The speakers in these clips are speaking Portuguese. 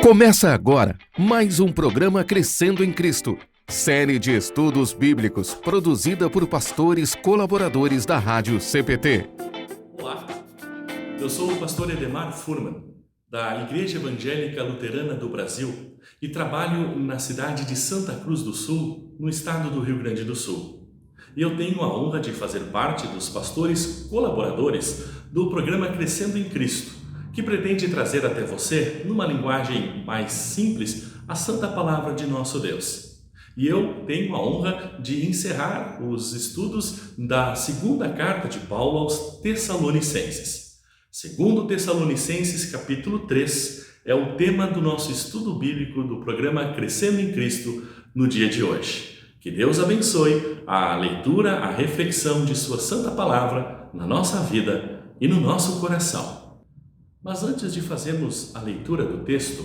Começa agora mais um programa Crescendo em Cristo, série de estudos bíblicos produzida por pastores colaboradores da Rádio CPT. Olá, eu sou o pastor Edemar Furman, da Igreja Evangélica Luterana do Brasil e trabalho na cidade de Santa Cruz do Sul, no estado do Rio Grande do Sul. E eu tenho a honra de fazer parte dos pastores colaboradores do programa Crescendo em Cristo, que pretende trazer até você, numa linguagem mais simples, a santa palavra de nosso Deus. E eu tenho a honra de encerrar os estudos da segunda carta de Paulo aos Tessalonicenses. Segundo Tessalonicenses, capítulo 3, é o tema do nosso estudo bíblico do programa Crescendo em Cristo no dia de hoje. Que Deus abençoe a leitura, a reflexão de sua santa palavra na nossa vida e no nosso coração. Mas antes de fazermos a leitura do texto,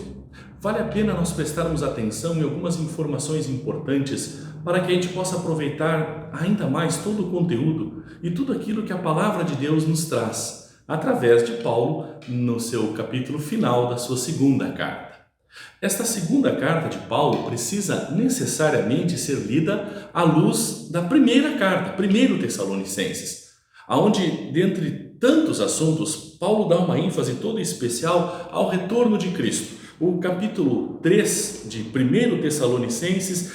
vale a pena nós prestarmos atenção em algumas informações importantes para que a gente possa aproveitar ainda mais todo o conteúdo e tudo aquilo que a palavra de Deus nos traz, através de Paulo, no seu capítulo final da sua segunda carta. Esta segunda carta de Paulo precisa necessariamente ser lida à luz da primeira carta, 1 Tessalonicenses, onde, dentre tantos assuntos, Paulo dá uma ênfase toda especial ao retorno de Cristo. O capítulo 3 de 1 Tessalonicenses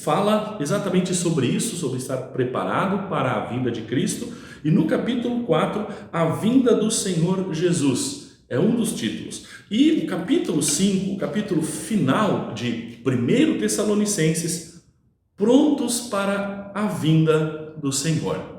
fala exatamente sobre isso, sobre estar preparado para a vinda de Cristo. E no capítulo 4, a vinda do Senhor Jesus, é um dos títulos. E o capítulo 5, o capítulo final de 1 Tessalonicenses, prontos para a vinda do Senhor.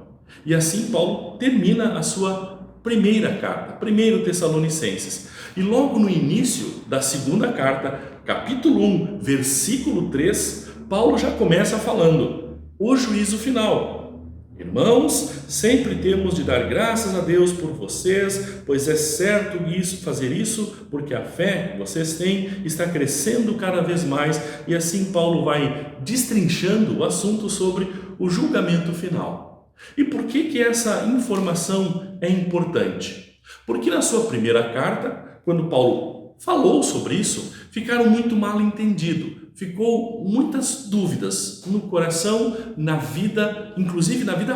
E assim Paulo termina a sua primeira carta, 1 Tessalonicenses. E logo no início da segunda carta, capítulo 1, versículo 3, Paulo já começa falando: o juízo final. Irmãos, sempre temos de dar graças a Deus por vocês, pois é certo fazer isso, porque a fé que vocês têm está crescendo cada vez mais. E assim Paulo vai destrinchando o assunto sobre o julgamento final. E por que essa informação é importante? Porque na sua primeira carta, quando Paulo falou sobre isso, ficaram muito mal entendidos. Ficou muitas dúvidas no coração, na vida, inclusive na vida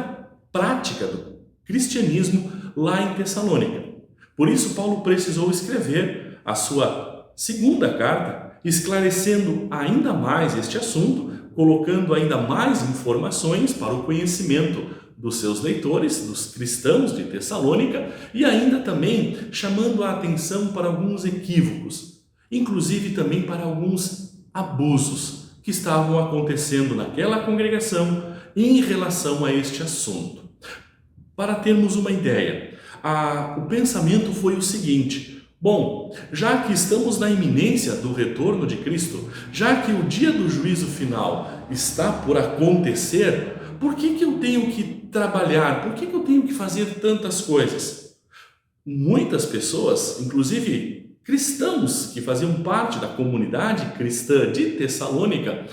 prática do cristianismo lá em Tessalônica. Por isso Paulo precisou escrever a sua segunda carta, esclarecendo ainda mais este assunto, colocando ainda mais informações para o conhecimento dos seus leitores, dos cristãos de Tessalônica, e ainda também chamando a atenção para alguns equívocos, inclusive também para alguns abusos que estavam acontecendo naquela congregação em relação a este assunto. Para termos uma ideia, o pensamento foi o seguinte: bom, já que estamos na iminência do retorno de Cristo, já que o dia do juízo final está por acontecer, por que eu tenho que trabalhar? Por que eu tenho que fazer tantas coisas? Muitas pessoas, inclusive cristãos que faziam parte da comunidade cristã de Tessalônica,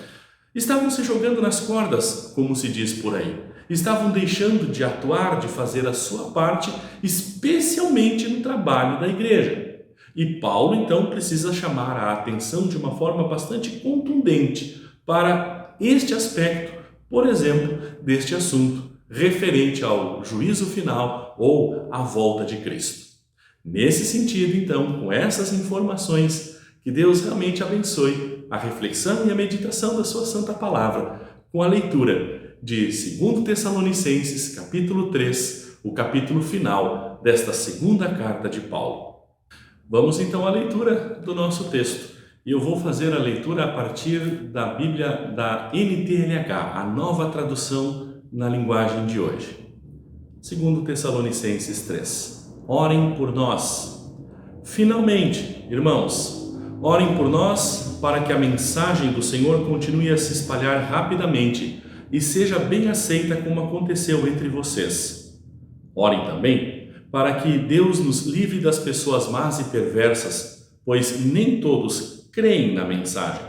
estavam se jogando nas cordas, como se diz por aí. Estavam deixando de atuar, de fazer a sua parte, especialmente no trabalho da igreja. E Paulo, então, precisa chamar a atenção de uma forma bastante contundente para este aspecto, por exemplo, deste assunto referente ao juízo final ou à volta de Cristo. Nesse sentido, então, com essas informações, que Deus realmente abençoe a reflexão e a meditação da sua santa palavra, com a leitura de 2 Tessalonicenses, capítulo 3, o capítulo final desta segunda carta de Paulo. Vamos então à leitura do nosso texto. E eu vou fazer a leitura a partir da Bíblia da NTLH, a nova tradução na linguagem de hoje. 2 Tessalonicenses 3. Orem por nós. Finalmente, irmãos, orem por nós para que a mensagem do Senhor continue a se espalhar rapidamente e seja bem aceita como aconteceu entre vocês. Orem também para que Deus nos livre das pessoas más e perversas, pois nem todos creem na mensagem.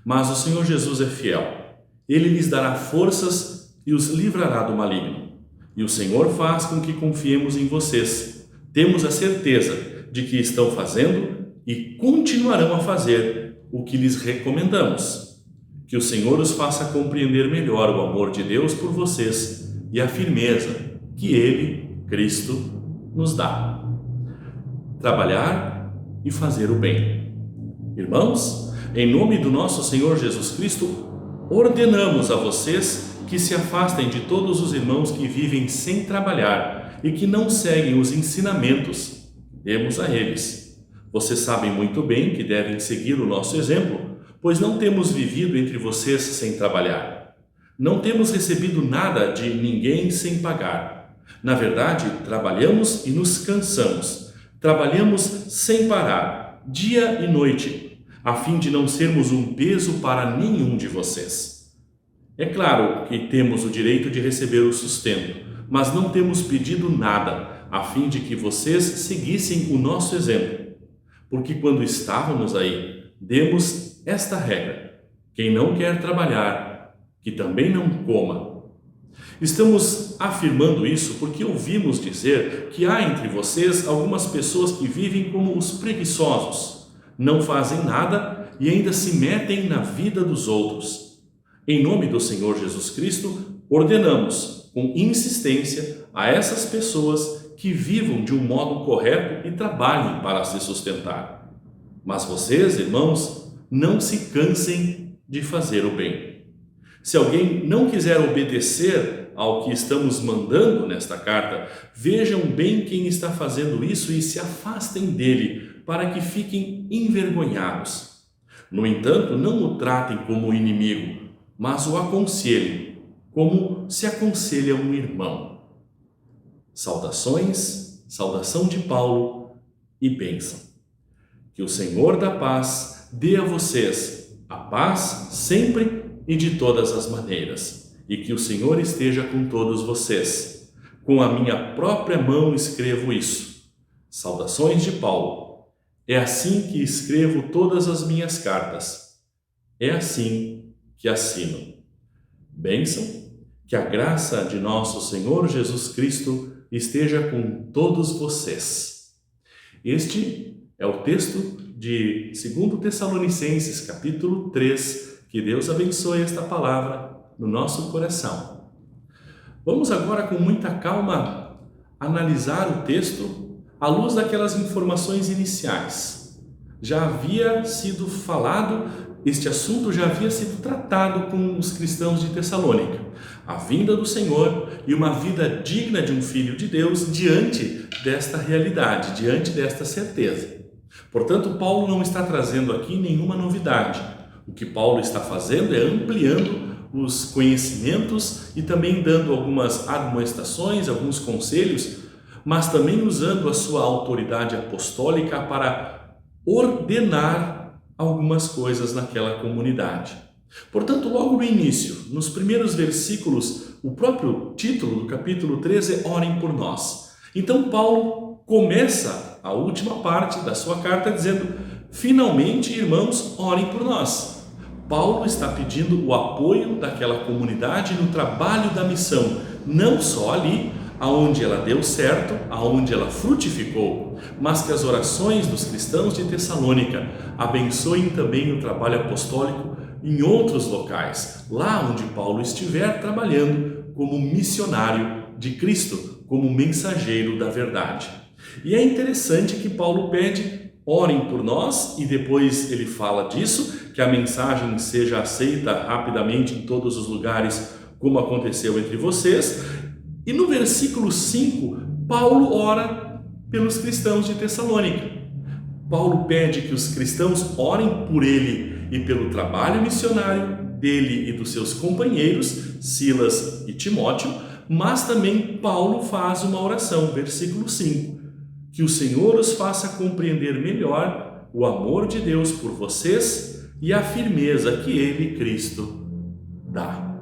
Mas o Senhor Jesus é fiel. Ele lhes dará forças e os livrará do maligno. E o Senhor faz com que confiemos em vocês. Temos a certeza de que estão fazendo e continuarão a fazer o que lhes recomendamos. Que o Senhor os faça compreender melhor o amor de Deus por vocês e a firmeza que Ele, Cristo, nos dá. Trabalhar e fazer o bem. Irmãos, em nome do nosso Senhor Jesus Cristo, ordenamos a vocês que se afastem de todos os irmãos que vivem sem trabalhar e que não seguem os ensinamentos que demos a eles. Vocês sabem muito bem que devem seguir o nosso exemplo, pois não temos vivido entre vocês sem trabalhar. Não temos recebido nada de ninguém sem pagar. Na verdade, trabalhamos e nos cansamos. Trabalhamos sem parar, dia e noite, a fim de não sermos um peso para nenhum de vocês. É claro que temos o direito de receber o sustento, mas não temos pedido nada, a fim de que vocês seguissem o nosso exemplo. Porque quando estávamos aí, demos esta regra: quem não quer trabalhar, que também não coma. Estamos afirmando isso porque ouvimos dizer que há entre vocês algumas pessoas que vivem como os preguiçosos, não fazem nada e ainda se metem na vida dos outros. Em nome do Senhor Jesus Cristo, ordenamos com insistência a essas pessoas que vivam de um modo correto e trabalhem para se sustentar. Mas vocês, irmãos, não se cansem de fazer o bem. Se alguém não quiser obedecer ao que estamos mandando nesta carta, vejam bem quem está fazendo isso e se afastem dele, para que fiquem envergonhados. No entanto, não o tratem como inimigo, mas o aconselhem, como se aconselha um irmão. Saudações, saudação de Paulo e bênção. Que o Senhor da paz dê a vocês a paz sempre e de todas as maneiras. E que o Senhor esteja com todos vocês. Com a minha própria mão escrevo isso. Saudações de Paulo. É assim que escrevo todas as minhas cartas. É assim que assino. Bênção, que a graça de nosso Senhor Jesus Cristo esteja com todos vocês. Este é o texto de 2 Tessalonicenses, capítulo 3. Que Deus abençoe esta palavra no nosso coração. Vamos agora, com muita calma, analisar o texto à luz daquelas informações iniciais. Já havia sido falado, este assunto já havia sido tratado com os cristãos de Tessalônica. A vinda do Senhor e uma vida digna de um filho de Deus diante desta realidade, diante desta certeza. Portanto, Paulo não está trazendo aqui nenhuma novidade. O que Paulo está fazendo é ampliando os conhecimentos e também dando algumas admoestações, alguns conselhos, mas também usando a sua autoridade apostólica para ordenar algumas coisas naquela comunidade. Portanto, logo no início, nos primeiros versículos, o próprio título do capítulo 13 é Orem por nós. Então, Paulo começa a última parte da sua carta dizendo: finalmente, irmãos, orem por nós. Paulo está pedindo o apoio daquela comunidade no trabalho da missão, não só ali, aonde ela deu certo, aonde ela frutificou, mas que as orações dos cristãos de Tessalônica abençoem também o trabalho apostólico em outros locais, lá onde Paulo estiver trabalhando como missionário de Cristo, como mensageiro da verdade. E é interessante que Paulo pede: orem por nós, e depois ele fala disso, que a mensagem seja aceita rapidamente em todos os lugares, como aconteceu entre vocês. E no versículo 5, Paulo ora pelos cristãos de Tessalônica. Paulo pede que os cristãos orem por ele e pelo trabalho missionário dele e dos seus companheiros, Silas e Timóteo, mas também Paulo faz uma oração, versículo 5, que o Senhor os faça compreender melhor o amor de Deus por vocês e a firmeza que Ele, Cristo, dá.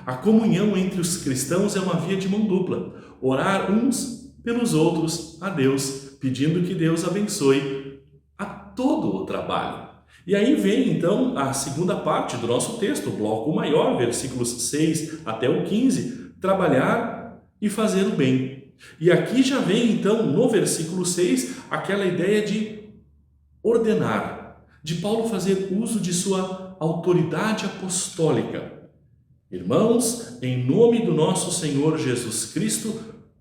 A comunhão entre os cristãos é uma via de mão dupla. Orar uns pelos outros a Deus, pedindo que Deus abençoe a todo o trabalho. E aí vem então a segunda parte do nosso texto, o bloco maior, versículos 6 até o 15, trabalhar e fazer o bem. E aqui já vem então no versículo 6 aquela ideia de ordenar, de Paulo fazer uso de sua autoridade apostólica. Irmãos, em nome do nosso Senhor Jesus Cristo,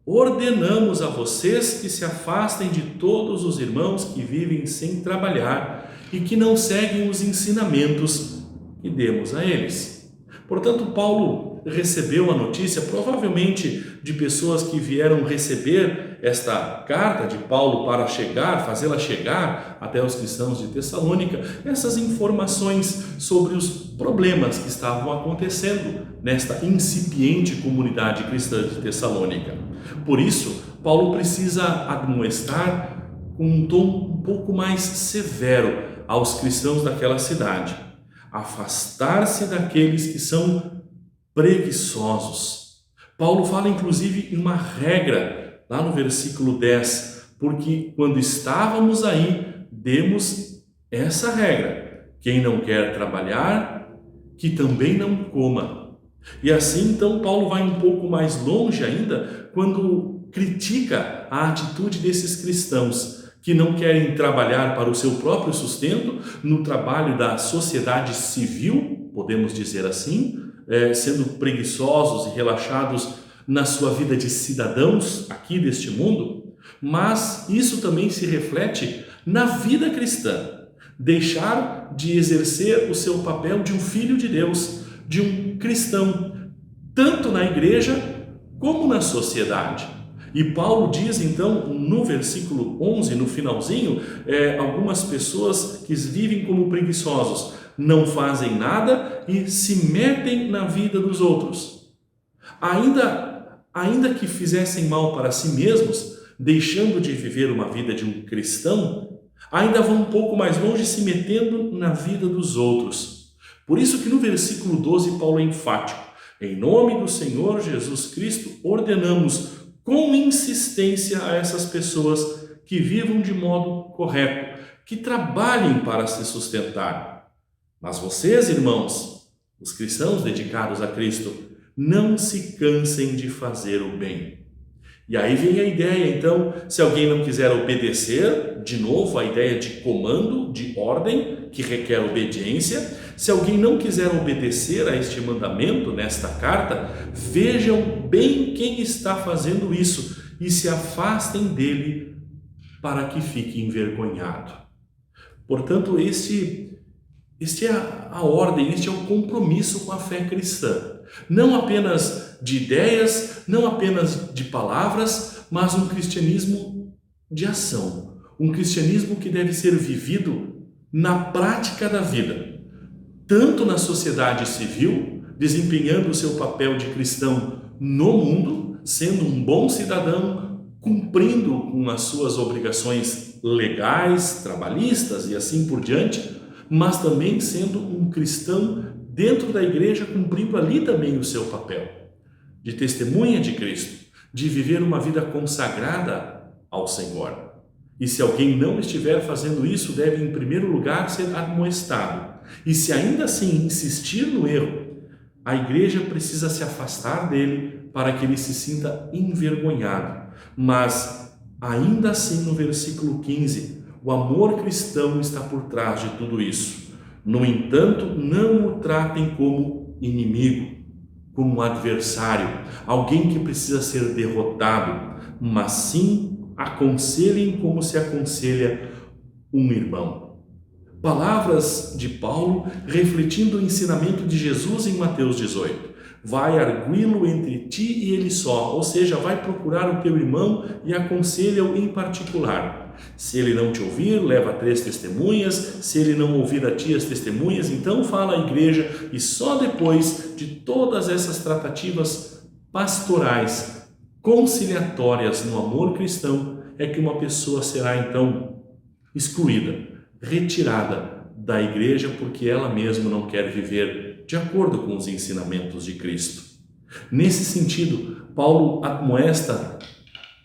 ordenamos a vocês que se afastem de todos os irmãos que vivem sem trabalhar e que não seguem os ensinamentos que demos a eles. Portanto, Paulo recebeu a notícia, provavelmente de pessoas que vieram receber esta carta de Paulo para fazê-la chegar até os cristãos de Tessalônica, essas informações sobre os problemas que estavam acontecendo nesta incipiente comunidade cristã de Tessalônica. Por isso, Paulo precisa admoestar com um tom um pouco mais severo aos cristãos daquela cidade. Afastar-se daqueles que são preguiçosos. Paulo fala inclusive em uma regra, lá no versículo 10, porque quando estávamos aí, demos essa regra: quem não quer trabalhar, que também não coma. E assim, então, Paulo vai um pouco mais longe ainda, quando critica a atitude desses cristãos que não querem trabalhar para o seu próprio sustento, no trabalho da sociedade civil, podemos dizer assim, sendo preguiçosos e relaxados na sua vida de cidadãos aqui deste mundo, mas isso também se reflete na vida cristã. Deixar de exercer o seu papel de um filho de Deus, de um cristão, tanto na igreja como na sociedade. E Paulo diz então no versículo 11, no finalzinho, algumas pessoas que vivem como preguiçosos, não fazem nada e se metem na vida dos outros. Ainda que fizessem mal para si mesmos, deixando de viver uma vida de um cristão, ainda vão um pouco mais longe, se metendo na vida dos outros. Por isso que no versículo 12 Paulo é enfático: em nome do Senhor Jesus Cristo, ordenamos com insistência a essas pessoas que vivam de modo correto, que trabalhem para se sustentar. Mas vocês, irmãos, os cristãos dedicados a Cristo, não se cansem de fazer o bem. E aí vem a ideia, então, se alguém não quiser obedecer, de novo a ideia de comando, de ordem, que requer obediência. Se alguém não quiser obedecer a este mandamento nesta carta, vejam bem quem está fazendo isso e se afastem dele para que fique envergonhado. Portanto, este é a ordem, este é o compromisso com a fé cristã. Não apenas de ideias, não apenas de palavras, mas um cristianismo de ação. Um cristianismo que deve ser vivido na prática da vida, tanto na sociedade civil, desempenhando o seu papel de cristão no mundo, sendo um bom cidadão, cumprindo com as suas obrigações legais, trabalhistas e assim por diante, mas também sendo um cristão dentro da igreja, cumprindo ali também o seu papel de testemunha de Cristo, de viver uma vida consagrada ao Senhor. E se alguém não estiver fazendo isso, deve em primeiro lugar ser admoestado. E se ainda assim insistir no erro, a igreja precisa se afastar dele para que ele se sinta envergonhado. Mas ainda assim, no versículo 15, o amor cristão está por trás de tudo isso. No entanto, não o tratem como inimigo, como adversário, alguém que precisa ser derrotado, mas sim aconselhem como se aconselha um irmão. Palavras de Paulo refletindo o ensinamento de Jesus em Mateus 18. Vai arguí-lo entre ti e ele só, ou seja, vai procurar o teu irmão e aconselha-o em particular. Se ele não te ouvir, leva 3 testemunhas. Se ele não ouvir a ti as testemunhas, então fala à igreja. E só depois de todas essas tratativas pastorais, conciliatórias no amor cristão, é que uma pessoa será então excluída, retirada da igreja, porque ela mesma não quer viver de acordo com os ensinamentos de Cristo. Nesse sentido, Paulo admoesta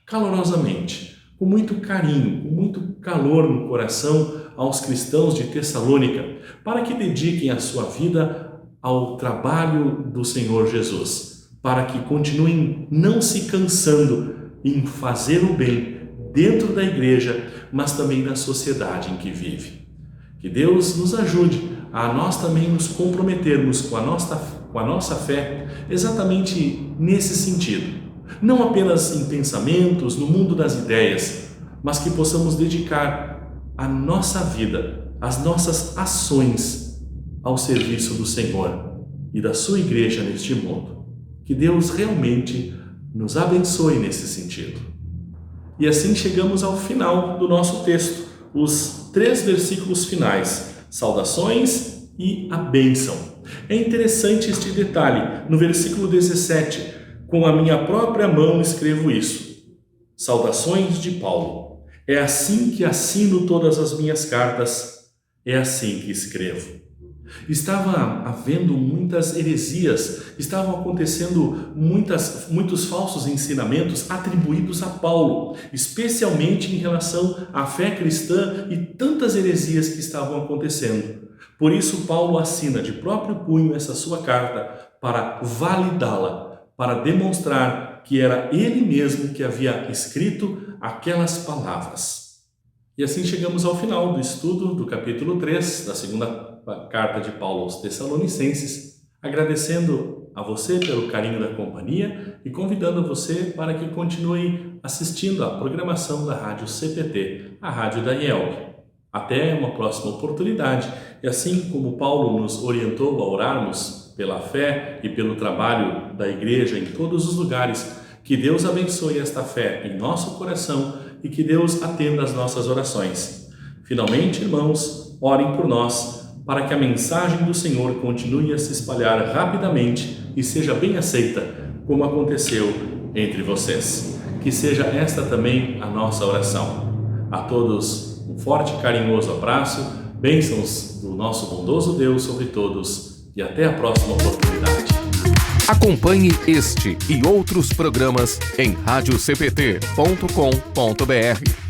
calorosamente, com muito carinho, com muito calor no coração aos cristãos de Tessalônica, para que dediquem a sua vida ao trabalho do Senhor Jesus, para que continuem não se cansando em fazer o bem dentro da igreja, mas também na sociedade em que vive. Que Deus nos ajude a nós também nos comprometermos com a nossa fé exatamente nesse sentido. Não apenas em pensamentos, no mundo das ideias, mas que possamos dedicar a nossa vida, as nossas ações ao serviço do Senhor e da sua igreja neste mundo. Que Deus realmente nos abençoe nesse sentido. E assim chegamos ao final do nosso texto, os 3 versículos finais, saudações e a bênção. É interessante este detalhe, no versículo 17, com a minha própria mão escrevo isso. Saudações de Paulo. É assim que assino todas as minhas cartas, é assim que escrevo. Estava havendo muitas heresias, estavam acontecendo muitos falsos ensinamentos atribuídos a Paulo, especialmente em relação à fé cristã e tantas heresias que estavam acontecendo. Por isso, Paulo assina de próprio punho essa sua carta para validá-la, para demonstrar que era ele mesmo que havia escrito aquelas palavras. E assim chegamos ao final do estudo do capítulo 3 da segunda carta de Paulo aos Tessalonicenses, agradecendo a você pelo carinho da companhia e convidando você para que continue assistindo à programação da Rádio CPT, a rádio da IELB. Até uma próxima oportunidade. E assim como Paulo nos orientou a orarmos pela fé e pelo trabalho da igreja em todos os lugares, que Deus abençoe esta fé em nosso coração e que Deus atenda às nossas orações. Finalmente, irmãos, orem por nós, para que a mensagem do Senhor continue a se espalhar rapidamente e seja bem aceita, como aconteceu entre vocês. Que seja esta também a nossa oração. A todos um forte e carinhoso abraço, bênçãos do nosso bondoso Deus sobre todos e até a próxima oportunidade. Acompanhe este e outros programas em radiocpt.com.br.